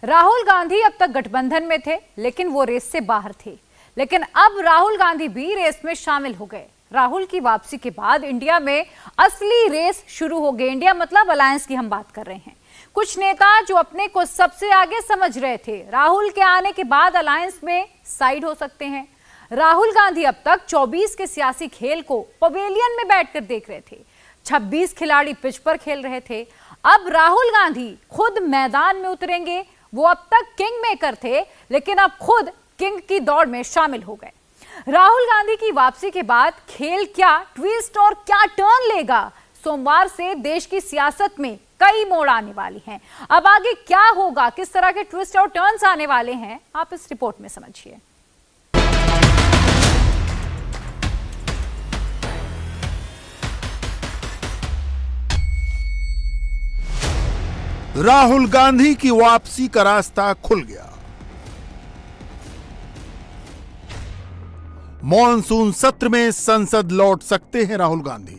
राहुल गांधी अब तक गठबंधन में थे, लेकिन वो रेस से बाहर थे। लेकिन अब राहुल गांधी भी रेस में शामिल हो गए। राहुल की वापसी के बाद इंडिया में असली रेस शुरू हो गई। इंडिया मतलब अलायंस की हम बात कर रहे हैं। कुछ नेता जो अपने को सबसे आगे समझ रहे थे, राहुल के आने के बाद अलायंस में साइड हो सकते हैं। राहुल गांधी अब तक 24 के सियासी खेल को पवेलियन में बैठकर देख रहे थे। 26 खिलाड़ी पिच पर खेल रहे थे। अब राहुल गांधी खुद मैदान में उतरेंगे। वो अब तक किंग मेकर थे, लेकिन अब खुद किंग की दौड़ में शामिल हो गए। राहुल गांधी की वापसी के बाद खेल क्या ट्विस्ट और क्या टर्न लेगा? सोमवार से देश की सियासत में कई मोड़ आने वाली हैं। अब आगे क्या होगा, किस तरह के ट्विस्ट और टर्न्स आने वाले हैं, आप इस रिपोर्ट में समझिए। राहुल गांधी की वापसी का रास्ता खुल गया। मॉनसून सत्र में संसद लौट सकते हैं राहुल गांधी।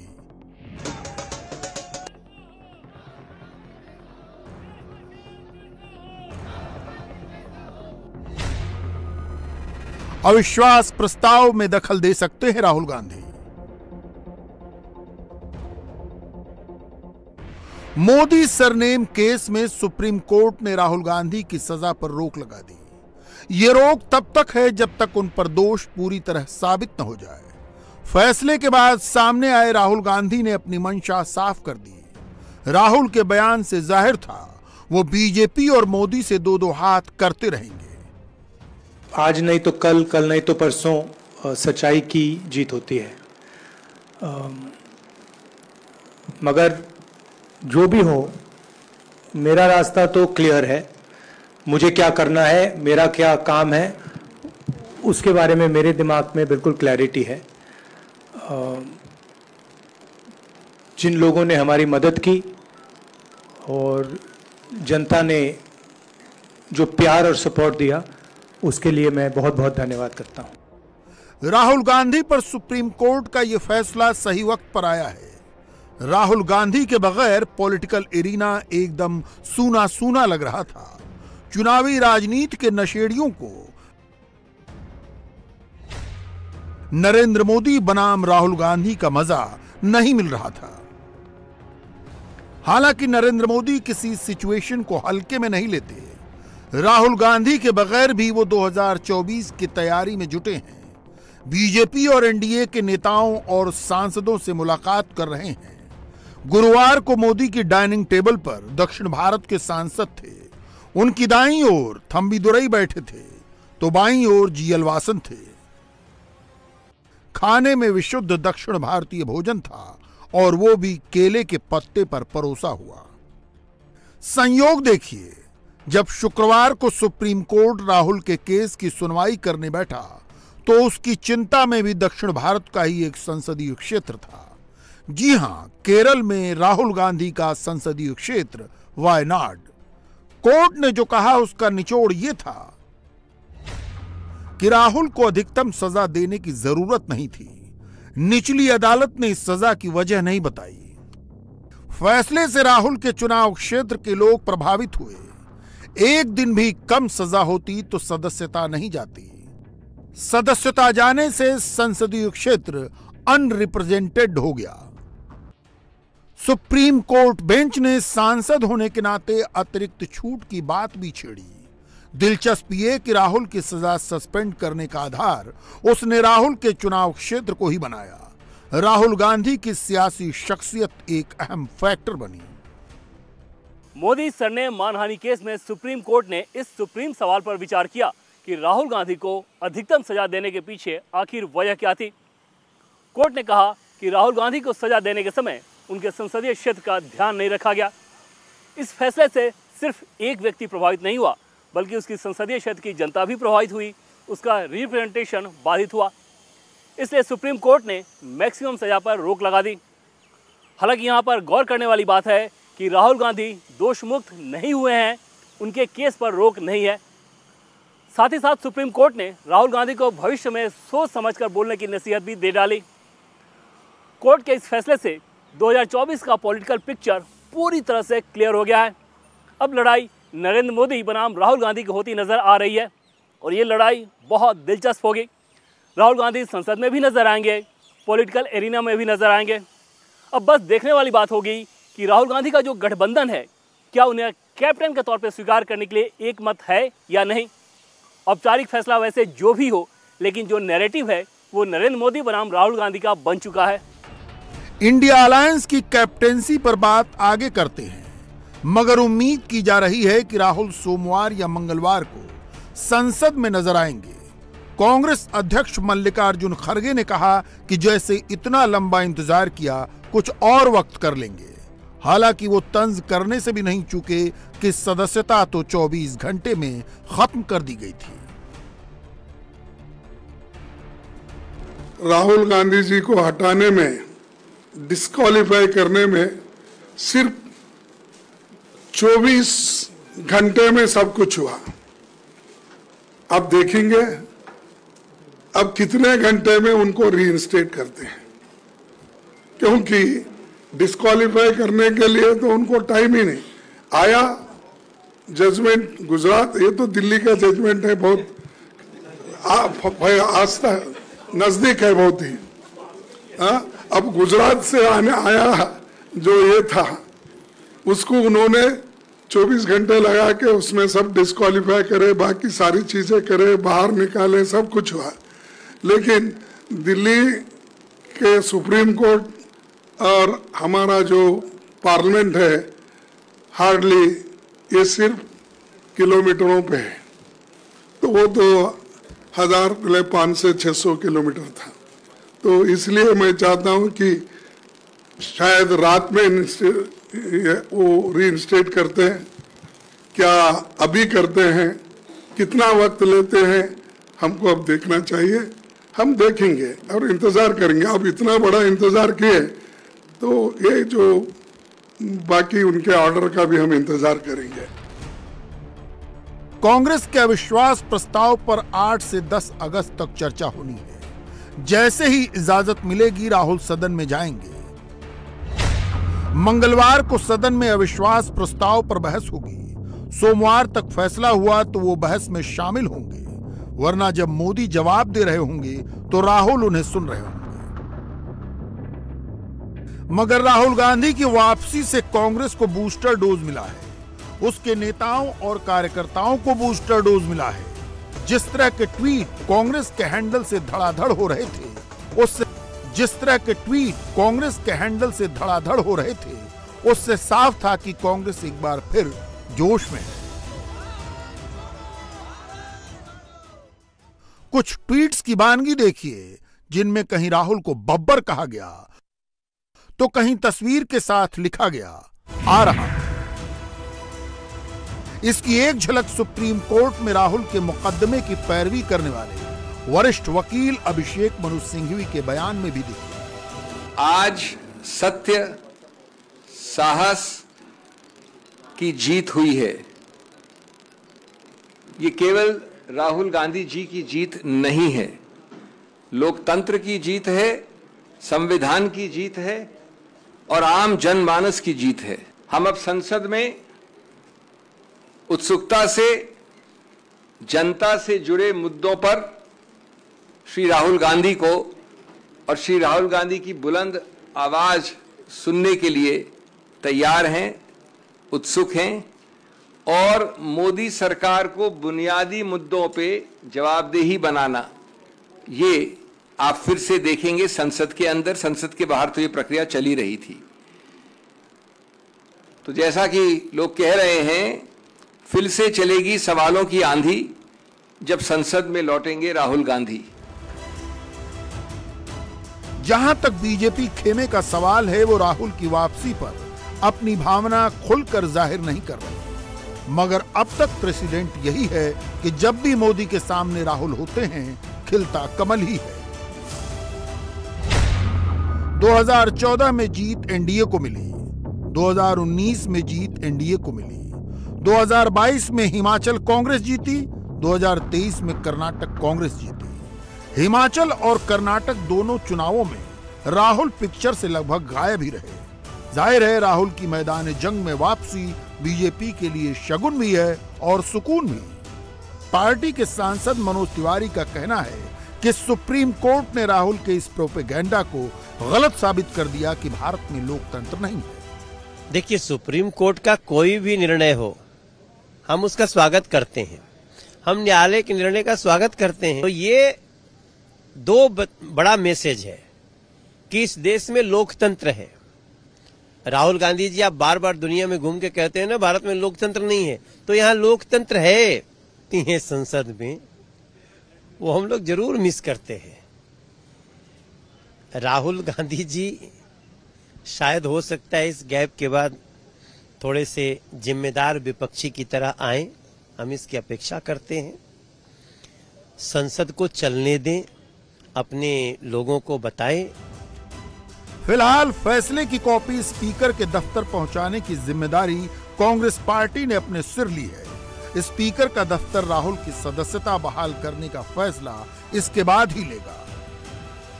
अविश्वास प्रस्ताव में दखल दे सकते हैं राहुल गांधी। मोदी सरनेम केस में सुप्रीम कोर्ट ने राहुल गांधी की सजा पर रोक लगा दी। यह रोक तब तक है जब तक उन पर दोष पूरी तरह साबित न हो जाए। फैसले के बाद सामने आए राहुल गांधी ने अपनी मंशा साफ कर दी। राहुल के बयान से जाहिर था वो बीजेपी और मोदी से दो दो हाथ करते रहेंगे। आज नहीं तो कल, कल नहीं तो परसों सच्चाई की जीत होती है। मगर जो भी हो, मेरा रास्ता तो क्लियर है। मुझे क्या करना है, मेरा क्या काम है, उसके बारे में मेरे दिमाग में बिल्कुल क्लैरिटी है। जिन लोगों ने हमारी मदद की और जनता ने जो प्यार और सपोर्ट दिया, उसके लिए मैं बहुत बहुत धन्यवाद करता हूं। राहुल गांधी पर सुप्रीम कोर्ट का यह फैसला सही वक्त पर आया है। राहुल गांधी के बगैर पॉलिटिकल एरिना एकदम सूना सूना लग रहा था। चुनावी राजनीति के नशेड़ियों को नरेंद्र मोदी बनाम राहुल गांधी का मजा नहीं मिल रहा था। हालांकि नरेंद्र मोदी किसी सिचुएशन को हल्के में नहीं लेते। राहुल गांधी के बगैर भी वो 2024 की तैयारी में जुटे हैं। बीजेपी और एनडीए के नेताओं और सांसदों से मुलाकात कर रहे हैं। गुरुवार को मोदी की डाइनिंग टेबल पर दक्षिण भारत के सांसद थे। उनकी दाईं ओर थंबीदुरई बैठे थे तो बाईं ओर जीएल वासन थे। खाने में विशुद्ध दक्षिण भारतीय भोजन था और वो भी केले के पत्ते पर परोसा हुआ। संयोग देखिए, जब शुक्रवार को सुप्रीम कोर्ट राहुल के केस की सुनवाई करने बैठा तो उसकी चिंता में भी दक्षिण भारत का ही एक संसदीय क्षेत्र था। जी हां, केरल में राहुल गांधी का संसदीय क्षेत्र वायनाड। कोर्ट ने जो कहा उसका निचोड़ यह था कि राहुल को अधिकतम सजा देने की जरूरत नहीं थी। निचली अदालत ने इस सजा की वजह नहीं बताई। फैसले से राहुल के चुनाव क्षेत्र के लोग प्रभावित हुए। एक दिन भी कम सजा होती तो सदस्यता नहीं जाती। सदस्यता जाने से संसदीय क्षेत्र अनरिप्रेजेंटेड हो गया। सुप्रीम कोर्ट बेंच ने सांसद होने के नाते अतिरिक्त छूट की बात भी छेड़ी। दिलचस्प ये कि राहुल की सजा सस्पेंड करने का आधार उसने राहुल के चुनाव क्षेत्र को ही बनाया। राहुल गांधी की सियासी शख्सियत एक अहम फैक्टर बनी। मोदी सरनेम मानहानि केस में सुप्रीम कोर्ट ने इस सुप्रीम सवाल पर विचार किया कि राहुल गांधी को अधिकतम सजा देने के पीछे आखिर वजह क्या थी। कोर्ट ने कहा कि राहुल गांधी को सजा देने के समय उनके संसदीय क्षेत्र का ध्यान नहीं रखा गया। इस फैसले से सिर्फ एक व्यक्ति प्रभावित नहीं हुआ, बल्कि उसकी संसदीय क्षेत्र की जनता भी प्रभावित हुई। उसका रिप्रेजेंटेशन बाधित हुआ। इसलिए सुप्रीम कोर्ट ने मैक्सिमम सजा पर रोक लगा दी। हालांकि यहाँ पर गौर करने वाली बात है कि राहुल गांधी दोष मुक्त नहीं हुए हैं, उनके केस पर रोक नहीं है। साथ ही साथ सुप्रीम कोर्ट ने राहुल गांधी को भविष्य में सोच समझकर बोलने की नसीहत भी दे डाली। कोर्ट के इस फैसले से 2024 का पॉलिटिकल पिक्चर पूरी तरह से क्लियर हो गया है। अब लड़ाई नरेंद्र मोदी बनाम राहुल गांधी की होती नजर आ रही है और ये लड़ाई बहुत दिलचस्प होगी। राहुल गांधी संसद में भी नजर आएंगे, पॉलिटिकल एरिना में भी नजर आएंगे। अब बस देखने वाली बात होगी कि राहुल गांधी का जो गठबंधन है, क्या उन्हें कैप्टन के तौर पर स्वीकार करने के लिए एक मत है या नहीं। औपचारिक फैसला वैसे जो भी हो, लेकिन जो नैरेटिव है वो नरेंद्र मोदी बनाम राहुल गांधी का बन चुका है। इंडिया अलायंस की कैप्टेंसी पर बात आगे करते हैं, मगर उम्मीद की जा रही है कि राहुल सोमवार या मंगलवार को संसद में नजर आएंगे। कांग्रेस अध्यक्ष मल्लिकार्जुन खड़गे ने कहा कि जैसे इतना लंबा इंतजार किया, कुछ और वक्त कर लेंगे। हालांकि वो तंज करने से भी नहीं चूके कि सदस्यता तो 24 घंटे में खत्म कर दी गई थी। राहुल गांधी जी को हटाने में, डिस्क्वालीफाई करने में सिर्फ 24 घंटे में सब कुछ हुआ। अब देखेंगे अब कितने घंटे में उनको रीइंस्टेट करते हैं, क्योंकि डिस्क्वालीफाई करने के लिए तो उनको टाइम ही नहीं आया। जजमेंट गुजरात, ये तो दिल्ली का जजमेंट है, बहुत आस्था नजदीक है बहुत ही। अब गुजरात से आने आया जो ये था, उसको उन्होंने 24 घंटे लगा के उसमें सब डिस्क्वालीफाई करे, बाकी सारी चीजें करे, बाहर निकाले, सब कुछ हुआ। लेकिन दिल्ली के सुप्रीम कोर्ट और हमारा जो पार्लियामेंट है, हार्डली ये सिर्फ किलोमीटरों पे है, तो वो तो 1500 से 600 किलोमीटर था। तो इसलिए मैं चाहता हूं कि शायद रात में वो रीइंस्टेट करते हैं, क्या अभी करते हैं, कितना वक्त लेते हैं, हमको अब देखना चाहिए। हम देखेंगे और इंतजार करेंगे। अब इतना बड़ा इंतजार किए तो ये जो बाकी उनके ऑर्डर का भी हम इंतजार करेंगे। कांग्रेस के अविश्वास प्रस्ताव पर 8 से 10 अगस्त तक चर्चा होनी है। जैसे ही इजाजत मिलेगी, राहुल सदन में जाएंगे। मंगलवार को सदन में अविश्वास प्रस्ताव पर बहस होगी। सोमवार तक फैसला हुआ तो वो बहस में शामिल होंगे, वरना जब मोदी जवाब दे रहे होंगे तो राहुल उन्हें सुन रहे होंगे। मगर राहुल गांधी की वापसी से कांग्रेस को बूस्टर डोज मिला है। उसके नेताओं और कार्यकर्ताओं को बूस्टर डोज मिला है। जिस तरह के ट्वीट कांग्रेस के हैंडल से धड़ाधड़ हो रहे थे, उससे साफ था कि कांग्रेस एक बार फिर जोश में है। कुछ ट्वीट्स की वानगी देखिए, जिनमें कहीं राहुल को बब्बर कहा गया तो कहीं तस्वीर के साथ लिखा गया आ रहा। इसकी एक झलक सुप्रीम कोर्ट में राहुल के मुकदमे की पैरवी करने वाले वरिष्ठ वकील अभिषेक मनु सिंघवी के बयान में भी दिखी। आज सत्य साहस की जीत हुई है। ये केवल राहुल गांधी जी की जीत नहीं है, लोकतंत्र की जीत है, संविधान की जीत है और आम जनमानस की जीत है। हम अब संसद में उत्सुकता से जनता से जुड़े मुद्दों पर श्री राहुल गांधी को और श्री राहुल गांधी की बुलंद आवाज सुनने के लिए तैयार हैं, उत्सुक हैं और मोदी सरकार को बुनियादी मुद्दों पे जवाबदेही बनाना, ये आप फिर से देखेंगे संसद के अंदर। संसद के बाहर तो ये प्रक्रिया चली रही थी। तो जैसा कि लोग कह रहे हैं, फिर से चलेगी सवालों की आंधी जब संसद में लौटेंगे राहुल गांधी। जहां तक बीजेपी खेमे का सवाल है, वो राहुल की वापसी पर अपनी भावना खुलकर जाहिर नहीं कर रहे। मगर अब तक प्रेसिडेंट यही है कि जब भी मोदी के सामने राहुल होते हैं, खिलता कमल ही है। 2014 में जीत एनडीए को मिली, 2019 में जीत एनडीए को मिली, 2022 में हिमाचल कांग्रेस जीती, 2023 में कर्नाटक कांग्रेस जीती। हिमाचल और कर्नाटक दोनों चुनावों में राहुल पिक्चर से लगभग गायब ही रहे। जाहिर है राहुल की मैदान जंग में वापसी बीजेपी के लिए शगुन भी है और सुकून भी। पार्टी के सांसद मनोज तिवारी का कहना है कि सुप्रीम कोर्ट ने राहुल के इस प्रोपेगेंडा को गलत साबित कर दिया कि भारत में लोकतंत्र नहीं है। देखिए, सुप्रीम कोर्ट का कोई भी निर्णय हो, हम उसका स्वागत करते हैं, हम न्यायालय के निर्णय का स्वागत करते हैं। तो ये दो बड़ा मैसेज है कि इस देश में लोकतंत्र है। राहुल गांधी जी, आप बार बार दुनिया में घूम के कहते हैं ना भारत में लोकतंत्र नहीं है, तो यहाँ लोकतंत्र है संसद में, वो हम लोग जरूर मिस करते हैं। राहुल गांधी जी शायद हो सकता है इस गैप के बाद थोड़े से जिम्मेदार विपक्षी की तरह आए, हम इसकी अपेक्षा करते हैं। संसद को चलने दें, अपने लोगों को बताएं। फिलहाल फैसले की कॉपी स्पीकर के दफ्तर पहुंचाने की जिम्मेदारी कांग्रेस पार्टी ने अपने सिर ली है। स्पीकर का दफ्तर राहुल की सदस्यता बहाल करने का फैसला इसके बाद ही लेगा।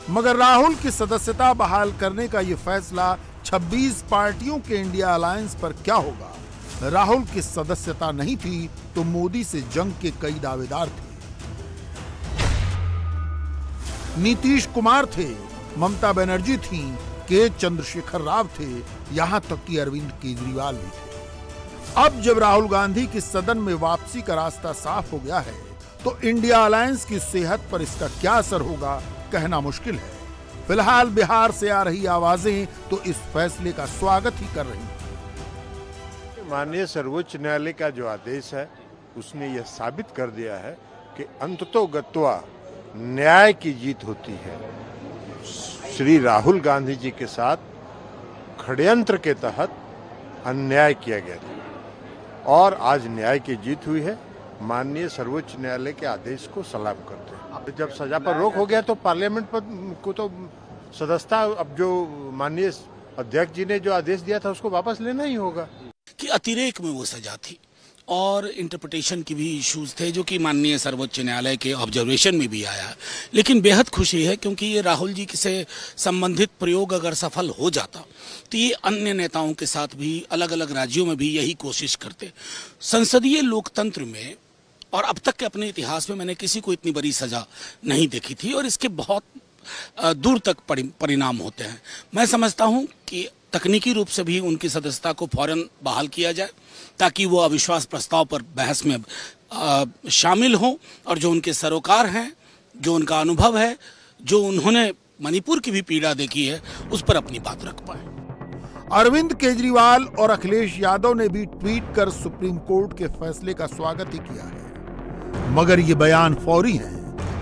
मगर राहुल की सदस्यता बहाल करने का यह फैसला 26 पार्टियों के इंडिया अलायंस पर क्या होगा? राहुल की सदस्यता नहीं थी तो मोदी से जंग के कई दावेदार थे। नीतीश कुमार थे, ममता बनर्जी थी, के चंद्रशेखर राव थे, यहां तक कि अरविंद केजरीवाल भी थे। अब जब राहुल गांधी की सदन में वापसी का रास्ता साफ हो गया है तो इंडिया अलायंस की सेहत पर इसका क्या असर होगा कहना मुश्किल है। फिलहाल बिहार से आ रही आवाजें तो इस फैसले का स्वागत ही कर रही हैं। माननीय सर्वोच्च न्यायालय का जो आदेश है उसने यह साबित कर दिया है कि अंततोगत्वा न्याय की जीत होती है। श्री राहुल गांधी जी के साथ षड्यंत्र के तहत अन्याय किया गया था और आज न्याय की जीत हुई है। माननीय सर्वोच्च न्यायालय के आदेश को सलाम करते हैं। जब सजा पर रोक हो गया तो पार्लियामेंट पर को तो सदस्यता, अब जो माननीय अध्यक्ष जी ने जो आदेश दिया था उसको वापस लेना ही होगा। कि अतिरेक में वो सजा थी और इंटरप्रिटेशन की भी इश्यूज थे जो कि माननीय सर्वोच्च न्यायालय के ऑब्जर्वेशन में भी आया। लेकिन बेहद खुशी है क्योंकि ये राहुल जी से संबंधित प्रयोग अगर सफल हो जाता तो ये अन्य नेताओं के साथ भी अलग अलग राज्यों में भी यही कोशिश करते। संसदीय लोकतंत्र में और अब तक के अपने इतिहास में मैंने किसी को इतनी बड़ी सजा नहीं देखी थी और इसके बहुत दूर तक परिणाम होते हैं। मैं समझता हूं कि तकनीकी रूप से भी उनकी सदस्यता को फौरन बहाल किया जाए ताकि वो अविश्वास प्रस्ताव पर बहस में शामिल हों और जो उनके सरोकार हैं, जो उनका अनुभव है, जो उन्होंने मणिपुर की भी पीड़ा देखी है, उस पर अपनी बात रख पाए। अरविंद केजरीवाल और अखिलेश यादव ने भी ट्वीट कर सुप्रीम कोर्ट के फैसले का स्वागत ही किया है। मगर ये बयान फौरी है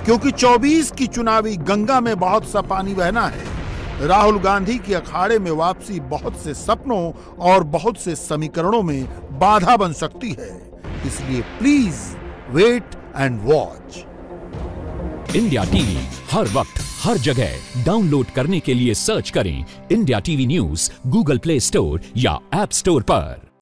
क्योंकि 24 की चुनावी गंगा में बहुत सा पानी बहना है। राहुल गांधी की अखाड़े में वापसी बहुत से सपनों और बहुत से समीकरणों में बाधा बन सकती है। इसलिए please wait and watch. India TV हर वक्त हर जगह डाउनलोड करने के लिए सर्च करें India TV news Google Play Store या ऐप स्टोर पर।